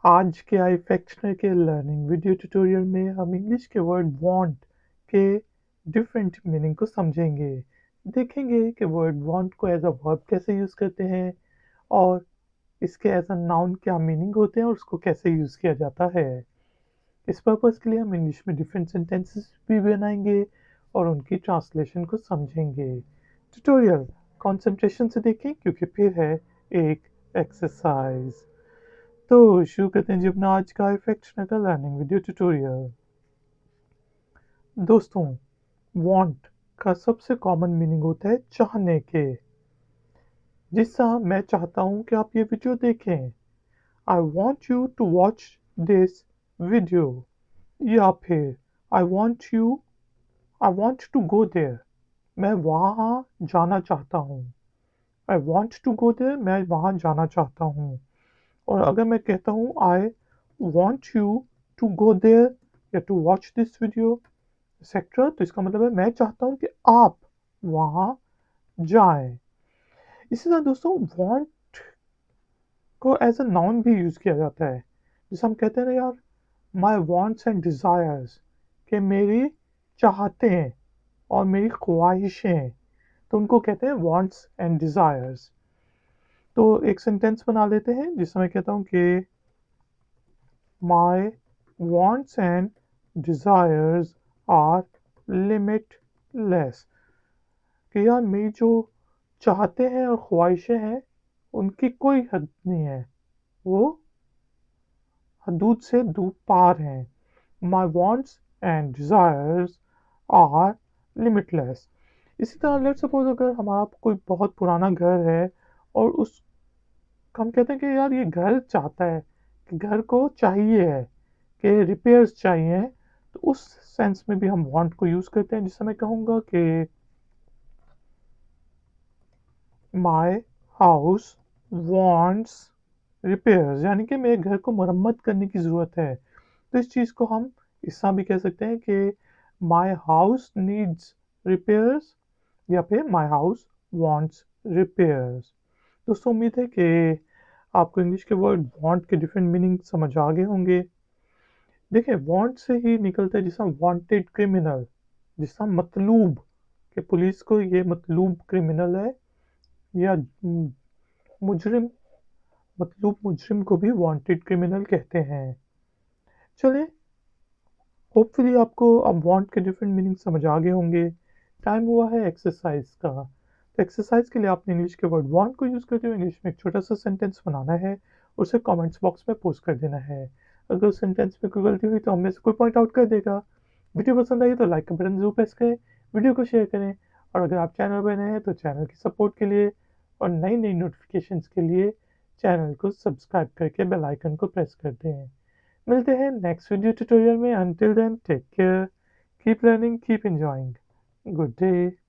आज के iFactioner के लर्निंग वीडियो ट्यूटोरियल में हम इंग्लिश के वर्ड वांट के डिफरेंट मीनिंग को समझेंगे। देखेंगे कि वर्ड वांट को एज अ वर्ब कैसे यूज़ करते हैं और इसके एज अ नाउन क्या मीनिंग होते हैं और उसको कैसे यूज़ किया जाता है। इस पर्पज़ के लिए हम इंग्लिश में डिफरेंट सेंटेंसेस भी बनाएंगे और उनकी ट्रांसलेशन को समझेंगे। ट्यूटोरियल कंसंट्रेशन से देखें क्योंकि फिर है एक एक्सरसाइज। तो शुरू करते हैं जी अपना आज का इफेक्शनल का लर्निंग वीडियो ट्यूटोरियल। दोस्तों, वांट का सबसे कॉमन मीनिंग होता है चाहने के। जिससा मैं चाहता हूँ कि आप ये वीडियो देखें। I want you to watch this video. या फिर I want to go there. मैं वहाँ जाना चाहता हूँ। I want to go there, मैं वहाँ जाना चाहता हूँ। और अगर मैं कहता हूँ I want you to go there या to watch this video etcetera, तो इसका मतलब है मैं चाहता हूँ कि आप वहाँ जाएं। इसी तरह दोस्तों, वॉन्ट को एज अ नाउन भी यूज़ किया जाता है। जैसे हम कहते हैं ना यार, माई वॉन्ट्स एंड डिज़ायर्स, कि मेरी चाहतें और मेरी ख्वाहिशें, तो उनको कहते हैं वॉन्ट्स एंड डिज़ायर्स। तो एक सेंटेंस बना लेते हैं जिसमें मैं कहता हूँ कि My wants and desires are limitless, कि यार मेरी जो चाहते हैं और ख्वाहिशें हैं उनकी कोई हद नहीं है, वो हदूद से दूर पार हैं। My wants and desires are limitless। इसी तरह लेट्स सपोज अगर हमारा कोई बहुत पुराना घर है और उस हम कहते हैं कि यार ये घर चाहता है, कि घर को चाहिए है, कि रिपेयर्स चाहिए हैं, तो उस सेंस में भी हम वांट को यूज़ करते हैं। जिससे मैं कहूँगा कि माय हाउस वांट्स रिपेयर्स, यानी कि मेरे घर को मरम्मत करने की ज़रूरत है। तो इस चीज़ को हम इस तरह भी कह सकते हैं कि माय हाउस नीड्स रिपेयर्स या फिर माय हाउस वांट्स रिपेयर्स। दोस्तों, उम्मीद है कि आपको इंग्लिश के वर्ड वांट के डिफरेंट मीनिंग समझ आ गए होंगे। देखिए, वांट से ही निकलता है जैसा वांटेड क्रिमिनल, जैसा मतलूब, कि पुलिस को ये मतलूब क्रिमिनल है, या मुजरिम, मतलूब मुजरिम को भी वांटेड क्रिमिनल कहते हैं। चलिए, होपफुली आपको अब वांट के डिफरेंट मीनिंग समझ आ गए होंगे। टाइम हुआ है एक्सरसाइज का। तो एक्सरसाइज के लिए आपने इंग्लिश के वर्ड वांट को यूज़ करते हुए इंग्लिश में एक छोटा सा सेंटेंस बनाना है, उसे कमेंट्स बॉक्स में पोस्ट कर देना है। अगर उस सेंटेंस में कोई गलती हुई तो हम में से कोई पॉइंट आउट कर देगा। वीडियो पसंद आई तो लाइक का बटन जरूर प्रेस करें, वीडियो को शेयर करें, और अगर आप चैनल पर नए हैं तो चैनल की सपोर्ट के लिए और नई नई नोटिफिकेशंस के लिए चैनल को सब्सक्राइब करके बेल आइकन को प्रेस कर दें। मिलते हैं नेक्स्ट वीडियो ट्यूटोरियल में। Until then take care, keep learning, keep enjoying, good day.